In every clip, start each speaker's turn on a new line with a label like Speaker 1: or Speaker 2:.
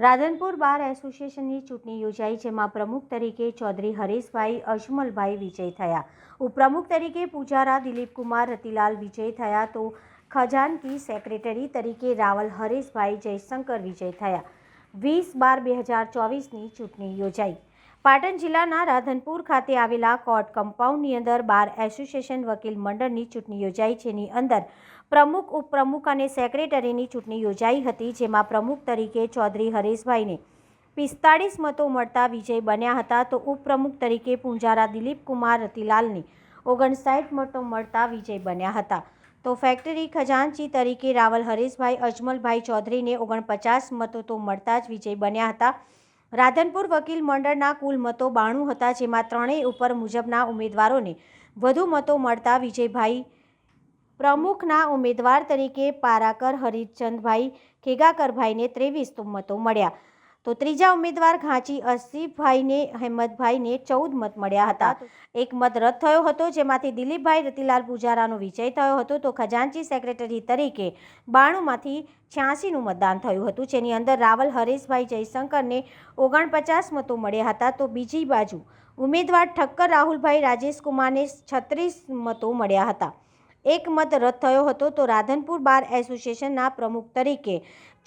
Speaker 1: રાધનપુર બાર એસોસિએશનની ચૂંટણી યોજાઈ, જેમાં પ્રમુખ તરીકે ચૌધરી હરેશભાઈ અજમલભાઈ વિજય થયા. ઉપપ્રમુખ તરીકે પૂજારા દિલીપકુમાર રતિલાલ વિજય થયા, તો ખજાનકી સેક્રેટરી તરીકે રાવલ હરેશભાઈ જયશંકર વિજય થયા. 20/12/2024ની ચૂંટણી યોજાઈ. પાટણ જિલ્લાના રાધનપુર ખાતે આવેલા કોર્ટ કમ્પાઉન્ડની અંદર બાર એસોસિએશન વકીલ મંડળની ચૂંટણી યોજાઈ, જેની અંદર પ્રમુખ, ઉપપ્રમુખ અને સેક્રેટરીની ચૂંટણી યોજાઈ હતી, જેમાં પ્રમુખ તરીકે ચૌધરી હરેશભાઈને 45 મતો મળતા વિજય બન્યા હતા, તો ઉપપ્રમુખ તરીકે પૂંજારા દિલીપકુમાર રતિલાલને 59 મતો મળતા વિજય બન્યા હતા. તો ફેક્ટરી ખજાનચી તરીકે રાવલ હરેશભાઈ અજમલભાઈ ચૌધરીને 49 મતો તો મળતા જ વિજય બન્યા હતા. રાધનપુર વકીલ મંડળના કુલ મતો 92 હતા, જેમાં ત્રણેય ઉપર મુજબના ઉમેદવારોને વધુ મતો મળતા વિજયભાઈ પ્રમુખના ઉમેદવાર તરીકે પારાકર હરિચંદભાઈ ખેગાકરભાઈને 23 મતો મળ્યા. તો ત્રીજા ઉમેદવાર ઘાંચી અસીફભાઈને હેમતભાઈને 14 મત મળ્યા હતા. એક મત રદ થયો હતો, જેમાંથી દિલીપભાઈ રતિલાલ પૂજારાનો વિજય થયો હતો. તો ખજાનચી સેક્રેટરી તરીકે 92માંથી 86નું મતદાન થયું હતું, જેની અંદર રાવલ હરેશભાઈ જયશંકરને 49 મતો મળ્યા હતા. તો બીજી બાજુ ઉમેદવાર ઠક્કર રાહુલભાઈ રાજેશકુમારને 36 મતો મળ્યા હતા. એક મત રદ થયો હતો. તો રાધનપુર બાર એસોસિએશનના પ્રમુખ તરીકે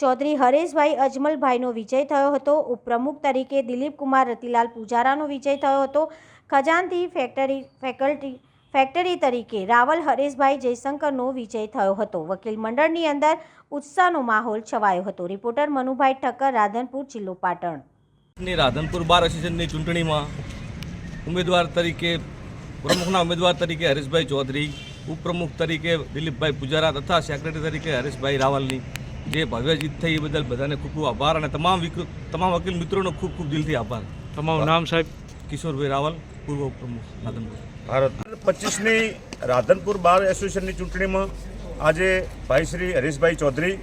Speaker 1: ચૌધરી હરેશભાઈ અજમલભાઈનો વિજય થયો હતો. ઉપપ્રમુખ તરીકે દિલીપકુમાર રતિલાલ પૂજારાનો વિજય થયો હતો. ખજાનથી ફેક્ટરી તરીકે રાવલ હરેશભાઈ જયશંકરનો વિજય થયો હતો. વકીલ મંડળની અંદર ઉત્સાહનો માહોલ છવાયો હતો. રિપોર્ટર મનુભાઈ ઠક્કર, રાધનપુર, જિલ્લો પાટણ.
Speaker 2: રાધનપુર બાર એસોસિએશનની ચૂંટણીમાં ઉમેદવાર તરીકે પ્રમુખના ઉમેદવાર તરીકે હરેશભાઈ ચૌધરી, ઉપપ્રમુખ તરીકે દિલીપભાઈ પૂજારા તથા સેક્રેટરી તરીકે હરેશભાઈ રાવલની જે ભવ્ય જીત થઈ, એ બદલ બધાને ખૂબ ખૂબ આભાર, અને તમામ વકીલ મિત્રોનો ખૂબ ખૂબ દિલથી આભાર.
Speaker 3: તમારું નામ સાહેબ?
Speaker 2: કિશોરભાઈ રાવલ, પૂર્વ ઉપપ્રમુખ, રાધનપુર.
Speaker 4: ભારત 25ની રાધનપુર બાર એસોસિએશનની ચૂંટણીમાં આજે ભાઈ શ્રી હરેશભાઈ ચૌધરી,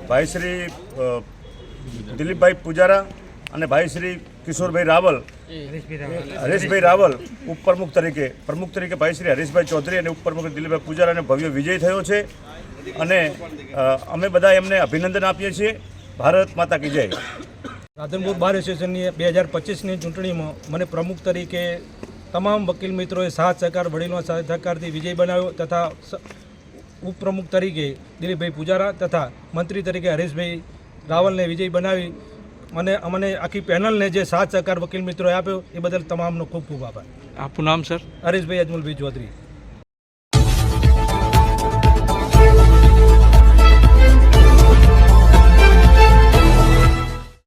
Speaker 4: ભાઈ શ્રી દિલીપભાઈ પૂજારા અને ભાઈ શ્રી કિશોરભાઈ રાવલ, હરેશભાઈ રાવલ ઉપપ્રમુખ તરીકે, પ્રમુખ તરીકે ભાઈ શ્રી હરેશભાઈ ચૌધરી અને ઉપપ્રમુખ દિલીપભાઈ પૂજારાને ભવ્ય વિજય થયો છે, અને અમે બધા એમને અભિનંદન આપીએ છીએ. ભારત માતા કી જય.
Speaker 3: રાધનપુર બાર એસોસિએશનની 2025ની ચૂંટણીમાં મને પ્રમુખ તરીકે તમામ વકીલ મિત્રોએ સાથ સહકાર, વડીલો સહકારથી વિજય બનાવ્યો, તથા ઉપપ્રમુખ તરીકે દિલીપભાઈ પૂજારા તથા મંત્રી તરીકે હરેશભાઈ રાવલને વિજય બનાવી અમને આખી પેનલને જે સાથ સહકાર વકીલ મિત્રોએ આપ્યો, એ બદલ તમામનો ખૂબ ખૂબ આભાર.
Speaker 5: આપનું નામ સર?
Speaker 3: હરેશભાઈ અજમલભાઈ ચૌધરી.